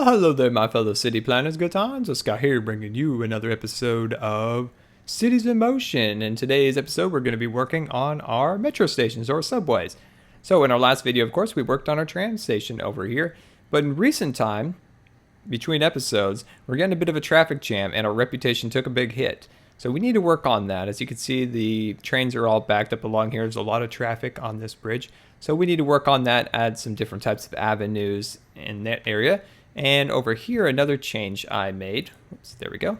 Well, hello there, my fellow city planners. GoodTimesWithScar here, bringing you another episode of Cities in Motion. In today's episode, we're going to be working on our metro stations or subways. So in our last video, of course, we worked on our tram station over here. But in recent time, between episodes, we're getting a bit of a traffic jam and our reputation took a big hit. So we need to work on that. As you can see, the trains are all backed up along here. There's a lot of traffic on this bridge. So we need to work on that, add some different types of avenues in that area. And over here, another change I made, oops, there we go.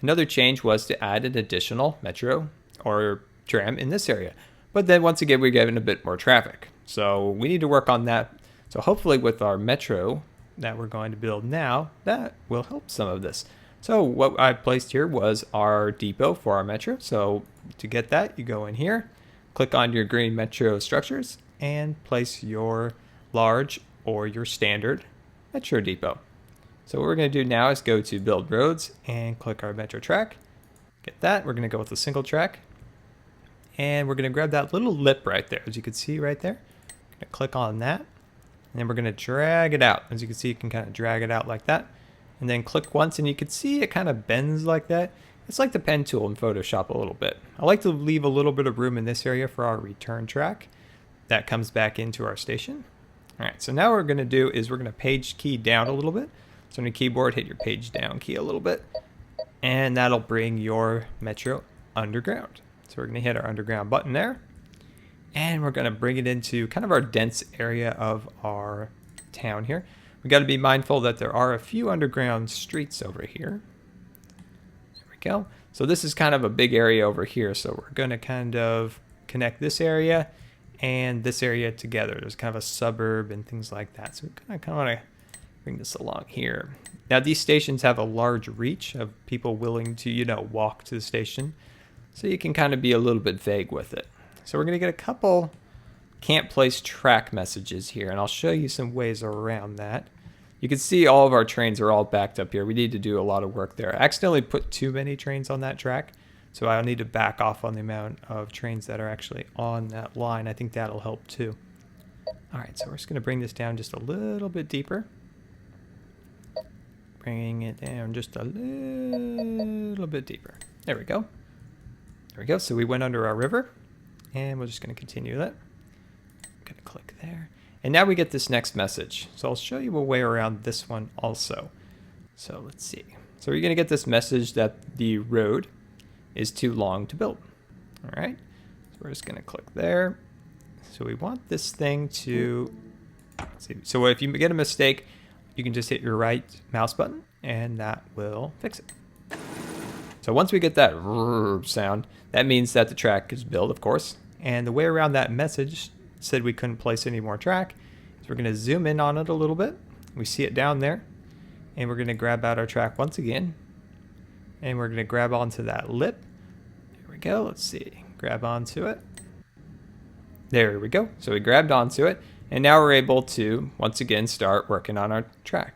Another change was to add an additional metro or tram in this area. But then once again, we're getting a bit more traffic. So we need to work on that. So hopefully with our metro that we're going to build now, that will help some of this. So what I placed here was our depot for our metro. So to get that, you go in here, click on your green metro structures and place your large or your standard metro depot. So what we're going to do now is go to build roads and click our metro track. Get that. We're going to go with a single track. And we're going to grab that little lip right there. As you can see right there. Going to click on that. And then we're going to drag it out. As you can see, you can kind of drag it out like that. And then click once and you can see it kind of bends like that. It's like the pen tool in Photoshop a little bit. I like to leave a little bit of room in this area for our return track. That comes back into our station. All right, so now what we're going to do is we're going to page key down a little bit. So on your keyboard, hit your page down key a little bit. And that'll bring your metro underground. So we're going to hit our underground button there. And we're going to bring it into kind of our dense area of our town here. We got to be mindful that there are a few underground streets over here. There we go. So this is kind of a big area over here. So we're going to kind of connect this area and this area together. There's kind of a suburb and things like that. So we kind of want to bring this along here. Now these stations have a large reach of people willing to, walk to the station. So you can kind of be a little bit vague with it. So we're going to get a couple can't place track messages here, and I'll show you some ways around that. You can see all of our trains are all backed up here. We need to do a lot of work there. I accidentally put too many trains on that track. So I'll need to back off on the amount of trains that are actually on that line. I think that'll help too. All right, so we're just going to bring this down just a little bit deeper. Bringing it down just a little bit deeper. There we go. There we go. So we went under our river, and we're just going to continue that. I'm going to click there. And now we get this next message. So I'll show you a way around this one also. So let's see. So you're going to get this message that the road is too long to build. All right, so we're just going to click there. So we want this thing to, let's see. So if you get a mistake, you can just hit your right mouse button and that will fix it. So once we get that sound, that means that the track is built, of course. And the way around that message said we couldn't place any more track. So we're going to zoom in on it a little bit. We see it down there. And we're going to grab out our track once again. And we're going to grab onto that lip. There we go. Let's see. Grab onto it. There we go. So we grabbed onto it. And now we're able to, once again, start working on our track.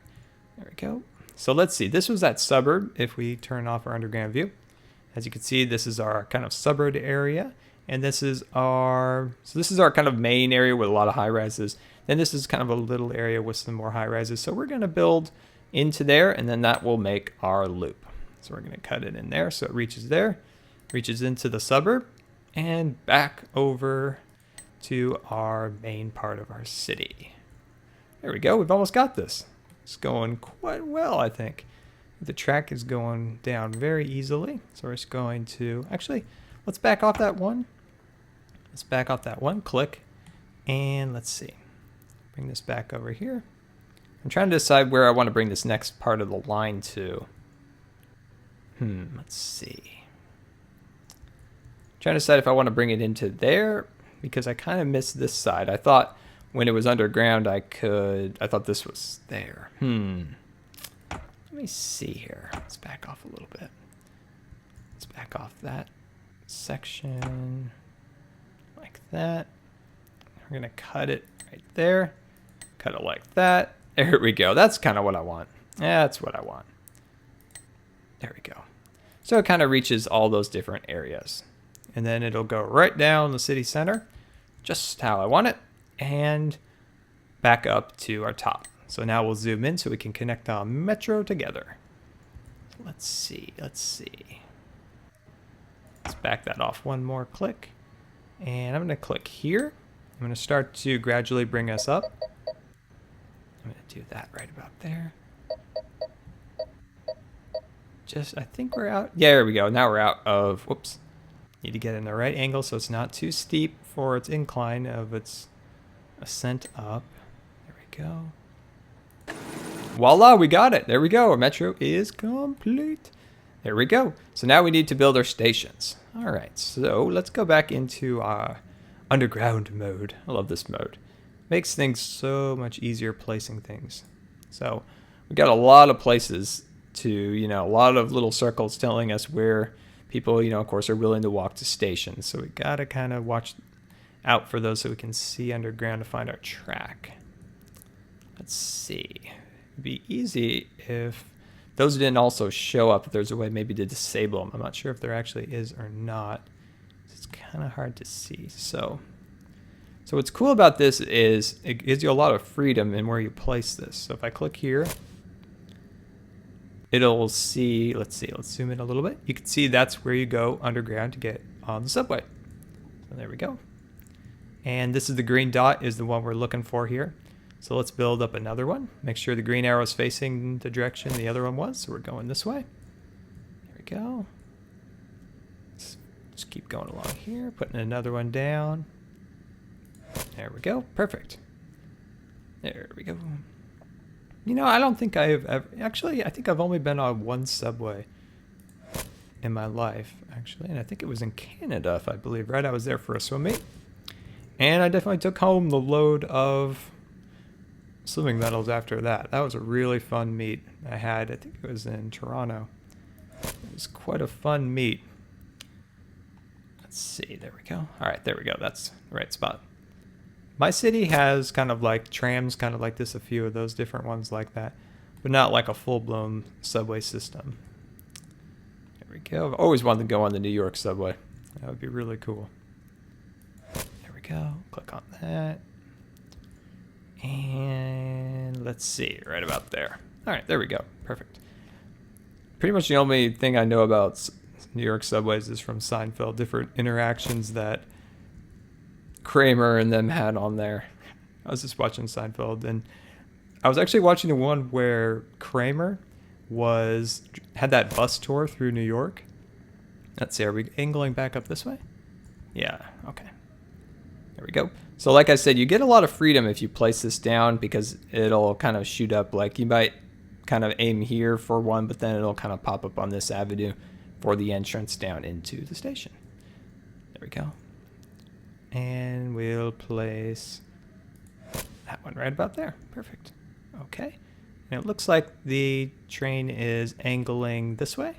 There we go. So let's see. This was that suburb if we turn off our underground view. As you can see, this is our kind of suburb area. And this is our kind of main area with a lot of high rises. Then this is kind of a little area with some more high rises. So we're going to build into there, and then that will make our loop. So we're going to cut it in there so it reaches there, reaches into the suburb, and back over to our main part of our city. There we go. We've almost got this. It's going quite well, I think. The track is going down very easily. So we're just going to, actually, let's back off that one. Let's back off that one, click, and let's see. Bring this back over here. I'm trying to decide where I want to bring this next part of the line to. Let's see. I'm trying to decide if I want to bring it into there because I kind of missed this side. I thought when it was underground I thought this was there. Let me see here. Let's back off a little bit. Let's back off that section like that. We're going to cut it right there. Cut it like that. There we go. That's kind of what I want. That's what I want. There we go. So it kind of reaches all those different areas. And then it'll go right down the city center, just how I want it, and back up to our top. So now we'll zoom in so we can connect our metro together. Let's see. Let's back that off one more click. And I'm going to click here. I'm going to start to gradually bring us up. I'm going to do that right about there. I think we're out. Yeah, there we go. Now we're out of, whoops. Need to get in the right angle so it's not too steep for its incline of its ascent up. There we go. Voila, we got it. There we go. Our metro is complete. There we go. So now we need to build our stations. All right, so let's go back into our underground mode. I love this mode. Makes things so much easier placing things. So we got a lot of places to, a lot of little circles telling us where people, of course, are willing to walk to stations. So we got to kind of watch out for those so we can see underground to find our track. Let's see. It'd be easy if those didn't also show up, if there's a way maybe to disable them. I'm not sure if there actually is or not. It's kind of hard to see. So what's cool about this is it gives you a lot of freedom in where you place this. So if I click here, it'll see, let's zoom in a little bit. You can see that's where you go underground to get on the subway. So there we go. And this is the green dot is the one we're looking for here. So let's build up another one. Make sure the green arrow is facing the direction the other one was. So we're going this way. There we go. Let's just keep going along here, putting another one down. There we go. Perfect. There we go. I don't think I've ever... Actually, I think I've only been on one subway in my life, actually. And I think it was in Canada, if I believe, right? I was there for a swim meet. And I definitely took home the load of swimming medals after that. That was a really fun meet I had. I think it was in Toronto. It was quite a fun meet. Let's see. There we go. All right, there we go. That's the right spot. My city has kind of like trams, kind of like this, a few of those different ones like that, but not like a full-blown subway system. There we go. I've always wanted to go on the New York subway. That would be really cool. There we go. Click on that. And let's see, right about there. All right, there we go. Perfect. Pretty much the only thing I know about New York subways is from Seinfeld, different interactions that Kramer and them had on there. I was just watching Seinfeld, and I was actually watching the one where Kramer had that bus tour through New York. Let's see, are we angling back up this way? Yeah, okay. There we go. So like I said, you get a lot of freedom if you place this down because it'll kind of shoot up. Like you might kind of aim here for one, but then it'll kind of pop up on this avenue for the entrance down into the station. There we go. And we'll place that one right about there. Perfect. Okay. And it looks like the train is angling this way.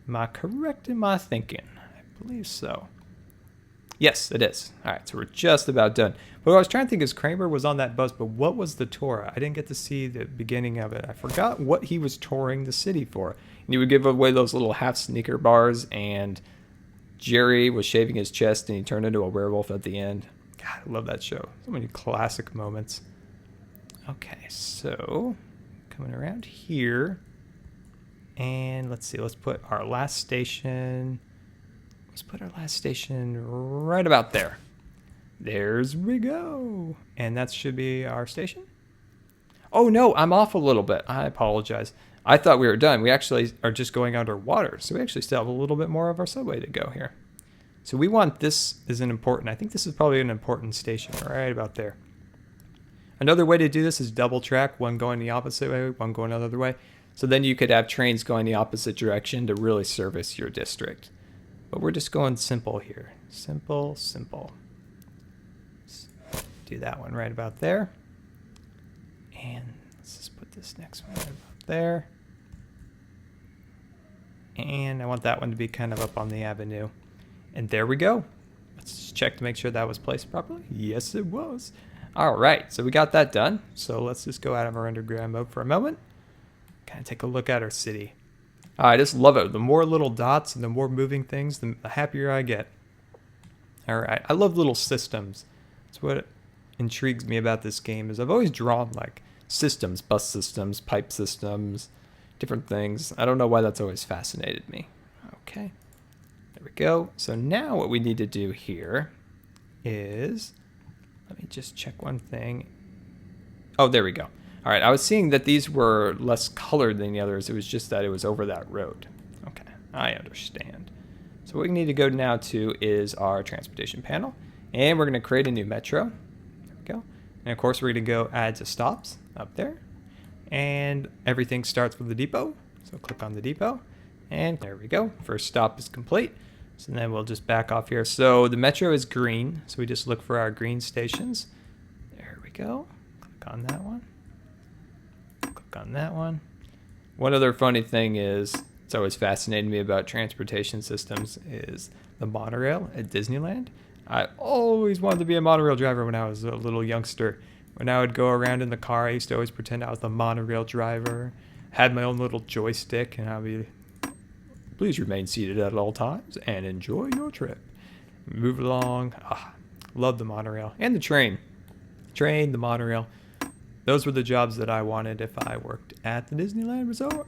Am I correct in my thinking? I believe so. Yes, it is. All right, so we're just about done. What I was trying to think is Kramer was on that bus, but what was the tour? I didn't get to see the beginning of it. I forgot what he was touring the city for. And he would give away those little half sneaker bars, and Jerry was shaving his chest, and he turned into a werewolf at the end. God, I love that show. So many classic moments. Okay, so coming around here, and let's see. Let's put our last station. Let's put our last station right about there. There's we go. And that should be our station. Oh no, I'm off a little bit. I apologize. I thought we were done. We actually are just going underwater. So we actually still have a little bit more of our subway to go here. So we want this is an important, I think this is probably an important station right about there. Another way to do this is double track, one going the opposite way, one going the other way. So then you could have trains going the opposite direction to really service your district. But we're just going simple here. Simple, simple. Let's do that one right about there. And let's just put this next one right about there. And I want that one to be kind of up on the avenue. And there we go. Let's just check to make sure that was placed properly. Yes, it was. All right, so we got that done. So let's just go out of our underground mode for a moment. Kind of take a look at our city. I just love it. The more little dots and the more moving things, the happier I get. All right. I love little systems. That's what intrigues me about this game is I've always drawn like systems, bus systems, pipe systems, different things. I don't know why that's always fascinated me. Okay, there we go. So now what we need to do here is, let me just check one thing. Oh, there we go. All right, I was seeing that these were less colored than the others. It was just that it was over that road. Okay, I understand. So what we need to go now to is our transportation panel, and we're going to create a new metro. There we go. And of course, we're going to go add to stops up there, and everything starts with the depot. So click on the depot, and there we go. First stop is complete. So then we'll just back off here. So the metro is green, so we just look for our green stations. There we go. Click on that one. Click on that one. One other funny thing is, it's always fascinated me about transportation systems, is the monorail at Disneyland. I always wanted to be a monorail driver when I was a little youngster. When I would go around in the car, I used to always pretend I was the monorail driver. Had my own little joystick, and I'd be, please remain seated at all times and enjoy your trip. Move along. Love the monorail and the train. The monorail. Those were the jobs that I wanted if I worked at the Disneyland Resort.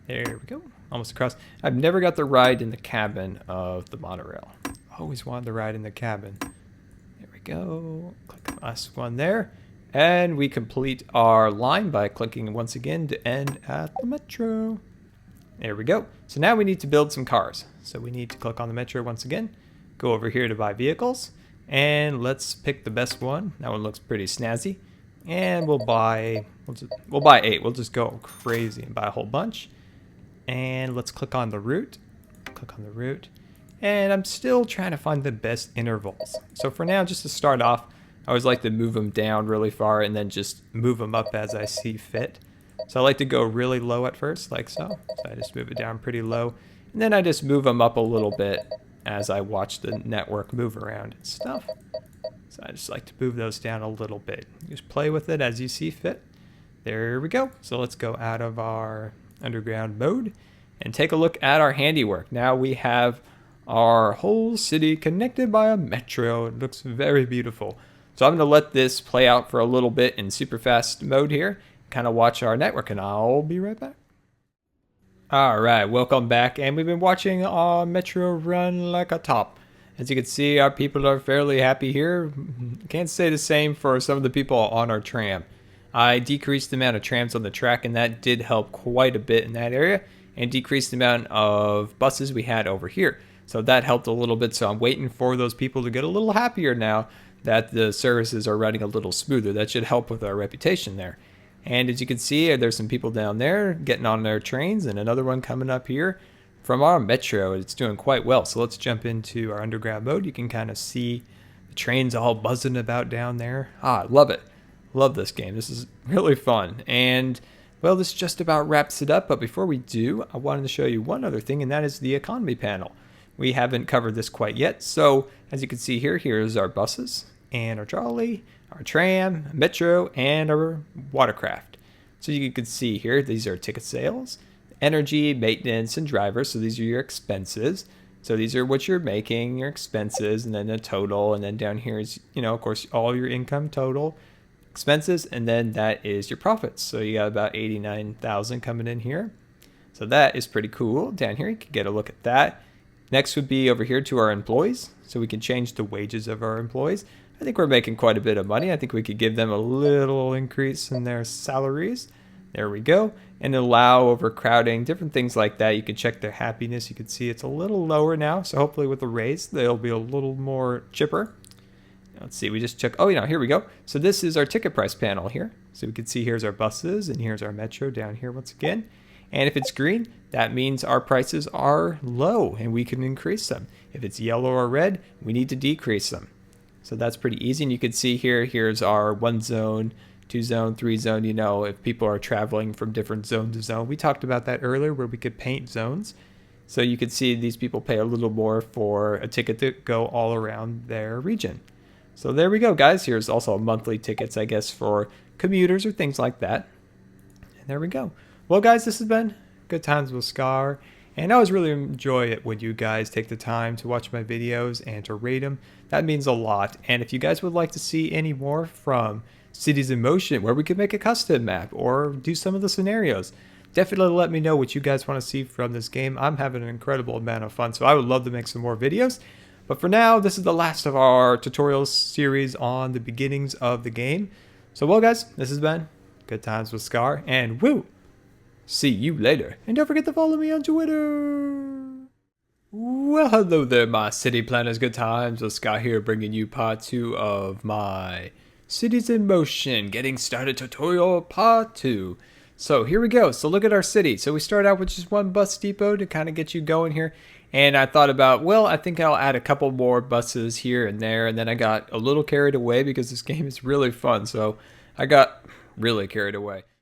There we go. Almost across. I've never got the ride in the cabin of the monorail. Always wanted the ride in the cabin. There we go. Click the last one there. And we complete our line by clicking once again to end at the metro. There we go. So now we need to build some cars. So we need to click on the metro once again. Go over here to buy vehicles. And let's pick the best one. That one looks pretty snazzy. And we'll buy 8. We'll just go crazy and buy a whole bunch. And let's click on the route. Click on the route. And I'm still trying to find the best intervals. So for now, just to start off, I always like to move them down really far and then just move them up as I see fit. So I like to go really low at first, like so. So I just move it down pretty low. And then I just move them up a little bit as I watch the network move around and stuff. So I just like to move those down a little bit. Just play with it as you see fit. There we go. So let's go out of our underground mode and take a look at our handiwork. Now we have our whole city connected by a metro. It looks very beautiful. So I'm going to let this play out for a little bit in super fast mode here, kind of watch our network, and I'll be right back. All right, welcome back, and we've been watching our metro run like a top. As you can see, our people are fairly happy here. Can't say the same for some of the people on our tram. I decreased the amount of trams on the track, and that did help quite a bit in that area, and decreased the amount of buses we had over here. So that helped a little bit, so I'm waiting for those people to get a little happier now that the services are running a little smoother. That should help with our reputation there. And as you can see, there's some people down there getting on their trains, and another one coming up here from our metro. It's doing quite well. So let's jump into our underground mode. You can kind of see the trains all buzzing about down there. I love it. Love this game. This is really fun. And well, this just about wraps it up. But before we do, I wanted to show you one other thing, and that is the economy panel. We haven't covered this quite yet. So as you can see here, here's our buses and our trolley, our tram, metro, and our watercraft. So you can see here, these are ticket sales, energy, maintenance, and drivers. So these are your expenses. So these are what you're making, your expenses, and then the total. And then down here is, of course, all your income total, expenses, and then that is your profits. So you got about 89,000 coming in here. So that is pretty cool. Down here, you can get a look at that. Next would be over here to our employees. So we can change the wages of our employees. I think we're making quite a bit of money. I think we could give them a little increase in their salaries. There we go. And allow overcrowding, different things like that. You can check their happiness. You can see it's a little lower now. So hopefully with the raise, they'll be a little more chipper. Let's see, we just check. Oh, here we go. So this is our ticket price panel here. So we can see here's our buses and here's our metro down here once again. And if it's green, that means our prices are low and we can increase them. If it's yellow or red, we need to decrease them. So that's pretty easy. And you can see here, here's our 1 zone, 2 zone, 3 zone, if people are traveling from different zone to zone. We talked about that earlier where we could paint zones. So you can see these people pay a little more for a ticket to go all around their region. So there we go, guys. Here's also monthly tickets, I guess, for commuters or things like that. And there we go. Well, guys, this has been Good Times with Scar. And I always really enjoy it when you guys take the time to watch my videos and to rate them. That means a lot. And if you guys would like to see any more from Cities in Motion, where we could make a custom map or do some of the scenarios. Definitely let me know what you guys want to see from this game. I'm having an incredible amount of fun, so I would love to make some more videos. But for now, this is the last of our tutorial series on the beginnings of the game. So well guys, this has been Good Times with Scar, and woo! See you later. And don't forget to follow me on Twitter. Well, hello there, my city planners. Good Times with Scar here, bringing you part 2 of my Cities in Motion Getting Started tutorial part 2. So here we go. So look at our city. So we start out with just one bus depot to kind of get you going here. And I thought about, well, I think I'll add a couple more buses here and there. And then I got a little carried away because this game is really fun. So I got really carried away.